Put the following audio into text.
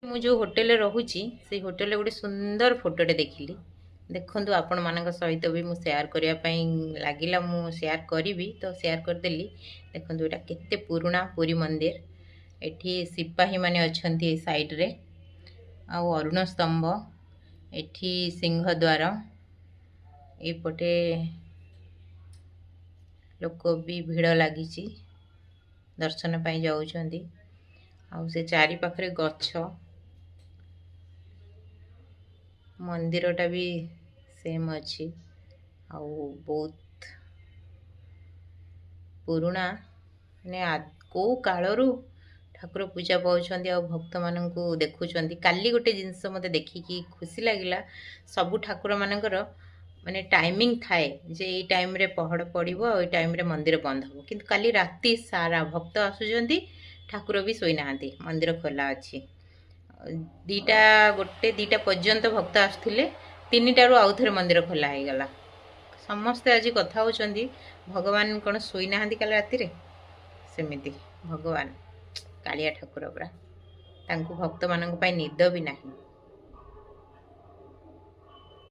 ମୁଁ ଯେଉଁ ହୋଟେଲରେ ରହୁଛି ସେଇ ହୋଟେଲରେ ଗୋଟେ ସୁନ୍ଦର ଫଟୋଟେ ଦେଖିଲି। ଦେଖନ୍ତୁ ଆପଣମାନଙ୍କ ସହିତ ବି ମୁଁ ସେୟାର କରିବା ପାଇଁ ଲାଗିଲା, ମୁଁ ସେୟାର କରିବି ତ ସେୟାର କରିଦେଲି। ଦେଖନ୍ତୁ ଏଇଟା କେତେ ପୁରୁଣା ପୁରୀ ମନ୍ଦିର। ଏଠି ସିପାହୀମାନେ ଅଛନ୍ତି ଏ ସାଇଡ଼ରେ, ଆଉ ଅରୁଣ ସ୍ତମ୍ଭ, ଏଠି ସିଂହଦ୍ୱାର, ଏପଟେ ଲୋକ ବି ଭିଡ଼ ଲାଗିଛି, ଦର୍ଶନ ପାଇଁ ଯାଉଛନ୍ତି। ଆଉ ସେ ଚାରି ପାଖରେ ଗଛ, ମନ୍ଦିରଟା ବି ସେମ୍ ଅଛି, ଆଉ ବହୁତ ପୁରୁଣା, ମାନେ କେଉଁ କାଳରୁ ଠାକୁର ପୂଜା ପାଉଛନ୍ତି ଆଉ ଭକ୍ତମାନଙ୍କୁ ଦେଖୁଛନ୍ତି। କାଲି ଗୋଟେ ଜିନିଷ ମୋତେ ଦେଖିକି ଖୁସି ଲାଗିଲା, ସବୁ ଠାକୁରମାନଙ୍କର ମାନେ ଟାଇମିଂ ଥାଏ ଯେ ଏଇ ଟାଇମ୍ରେ ପହଡ଼ ପଡ଼ିବ ଆଉ ଏଇ ଟାଇମ୍ରେ ମନ୍ଦିର ବନ୍ଦ ହେବ, କିନ୍ତୁ କାଲି ରାତି ସାରା ଭକ୍ତ ଆସୁଛନ୍ତି, ଠାକୁର ବି ଶୋଇନାହାନ୍ତି, ମନ୍ଦିର ଖୋଲା ଅଛି। ଗୋଟେ ଦୁଇଟା ପର୍ଯ୍ୟନ୍ତ ଭକ୍ତ ଆସୁଥିଲେ, 3ଟାରୁ ଆଉଥରେ ମନ୍ଦିର ଖୋଲା ହେଇଗଲା। ସମସ୍ତେ ଆଜି କଥା ହେଉଛନ୍ତି ଭଗବାନ କ'ଣ ଶୋଇନାହାନ୍ତି କାଲି ରାତିରେ। ସେମିତି ଭଗବାନ କାଳିଆ ଠାକୁର ପୁରା, ତାଙ୍କୁ ଭକ୍ତମାନଙ୍କ ପାଇଁ ନିଦ ବି ନାହିଁ।